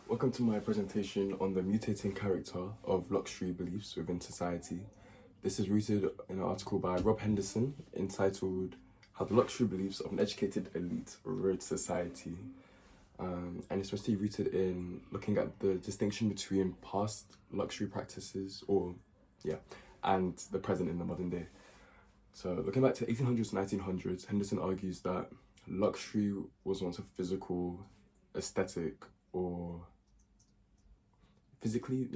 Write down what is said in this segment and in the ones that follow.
Welcome to my presentation on the mutating character of luxury beliefs within society. This is rooted in an article by Rob Henderson entitled How the Luxury Beliefs of an Educated Elite Erode Society. And it's mostly rooted in looking at the distinction between past luxury practices, and the present in the modern day. So looking back to 1800s and 1900s, Henderson argues that luxury was once a physical, aesthetic, or physically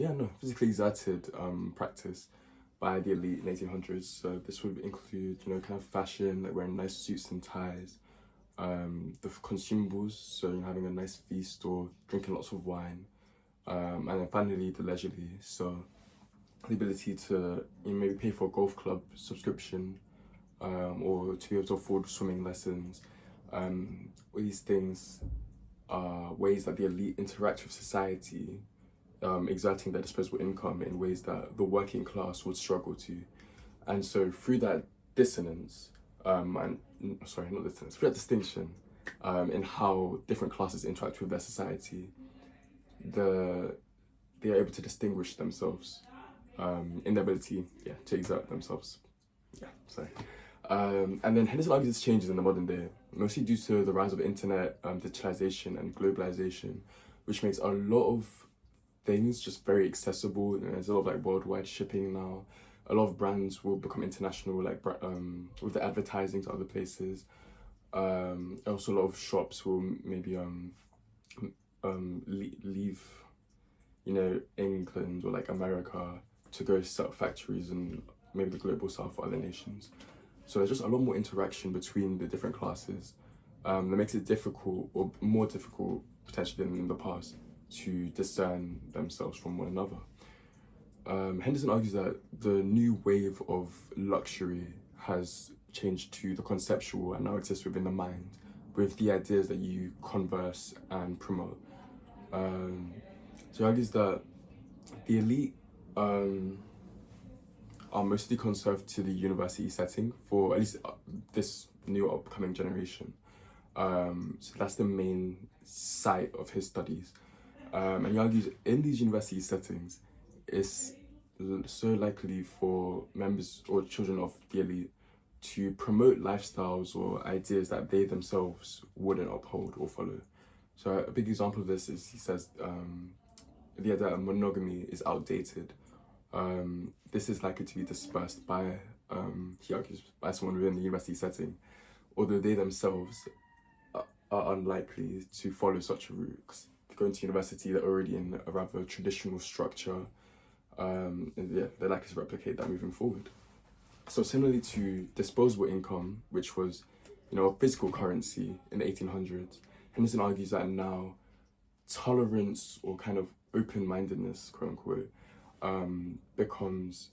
exerted practice by the elite in 1800s. So this would include, kind of fashion, like wearing nice suits and ties, the consumables, so having a nice feast or drinking lots of wine, and then finally the leisurely, so the ability to maybe pay for a golf club subscription, or to be able to afford swimming lessons. All these things are ways that the elite interact with society, exerting their disposable income in ways that the working class would struggle to. And so through that dissonance, through that distinction in how different classes interact with their society, they are able to distinguish themselves in their ability to exert themselves. And then Henderson argues this changes in the modern day, mostly due to the rise of internet, digitalization and globalization, which makes a lot of things just very accessible. There's a lot of like worldwide shipping now. A lot of brands will become international, like with the advertising to other places. Also, a lot of shops will maybe leave, England or like America to go set up factories in maybe the global south or other nations. So there's just a lot more interaction between the different classes that makes it difficult, or more difficult potentially than in the past, to discern themselves from one another. Henderson argues that the new wave of luxury has changed to the conceptual and now exists within the mind, with the ideas that you converse and promote. So he argues that the elite are mostly conserved to the university setting for at least this new upcoming generation. So that's the main site of his studies. And he argues in these university settings, it's so likely for members or children of the elite to promote lifestyles or ideas that they themselves wouldn't uphold or follow. So a big example of this is, he says, the idea that monogamy is outdated. This is likely to be dispersed by, he argues, by someone within the university setting, although they themselves are unlikely to follow such a route, because going to university, they're already in a rather traditional structure, and they're likely to replicate that moving forward. So similarly to disposable income, which was, a physical currency in the 1800s, Henderson argues that now tolerance, or kind of open-mindedness, quote unquote, becomes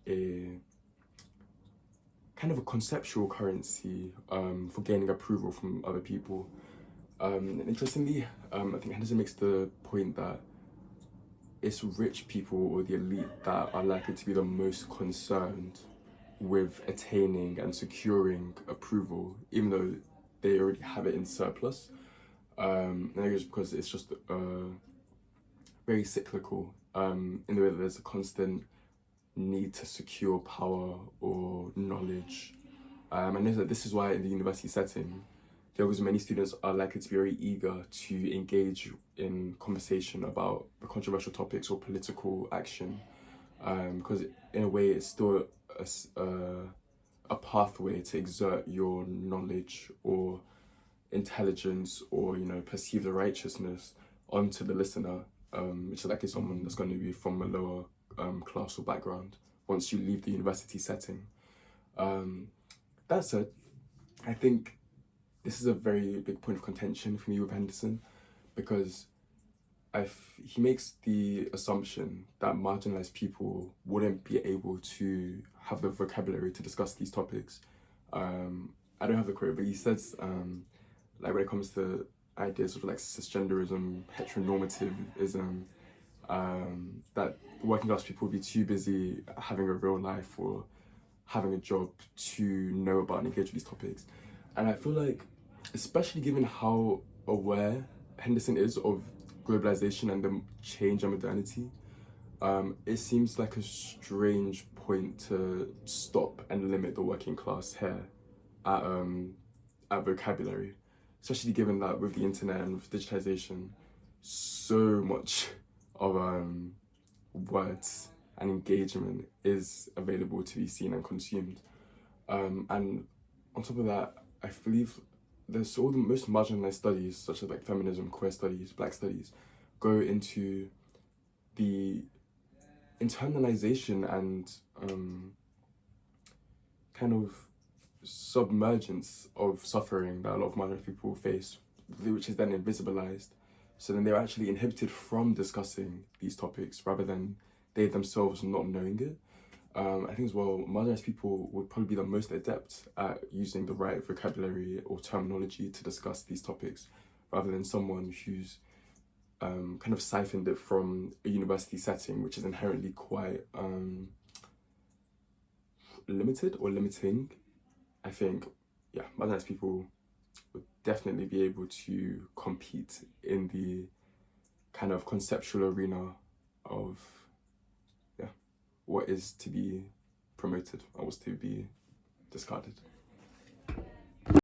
a kind of a conceptual currency for gaining approval from other people. And interestingly, I think Henderson makes the point that it's rich people or the elite that are likely to be the most concerned with attaining and securing approval, even though they already have it in surplus. And I guess because it's just very cyclical, in the way that there's a constant need to secure power or knowledge. I know that this is why in the university setting, many students are likely to be very eager to engage in conversation about the controversial topics or political action, because in a way it's still a pathway to exert your knowledge or intelligence, or perceive the righteousness onto the listener, which is likely someone that's going to be from a lower class or background once you leave the university setting. That said, I think this is a very big point of contention for me with Henderson, because he makes the assumption that marginalized people wouldn't be able to have the vocabulary to discuss these topics. I don't have the quote, but he says, like when it comes to ideas of like cisgenderism, heteronormativism, that working class people would be too busy having a real life or having a job to know about and engage with these topics. And I feel like, especially given how aware Henderson is of globalization and the change in modernity, it seems like a strange point to stop and limit the working class here at vocabulary, especially given that with the internet and with digitization, so much of words and engagement is available to be seen and consumed. And on top of that, I believe there's all the most marginalized studies, such as like feminism, queer studies, black studies, go into the internalization and kind of submergence of suffering that a lot of marginalized people face, which is then invisibilized. So then they're actually inhibited from discussing these topics rather than they themselves not knowing it. I think as well, marginalized people would probably be the most adept at using the right vocabulary or terminology to discuss these topics, rather than someone who's kind of siphoned it from a university setting, which is inherently quite limited or limiting. I think, yeah, marginalized people would definitely be able to compete in the kind of conceptual arena of, yeah, what is to be promoted and what's to be discarded.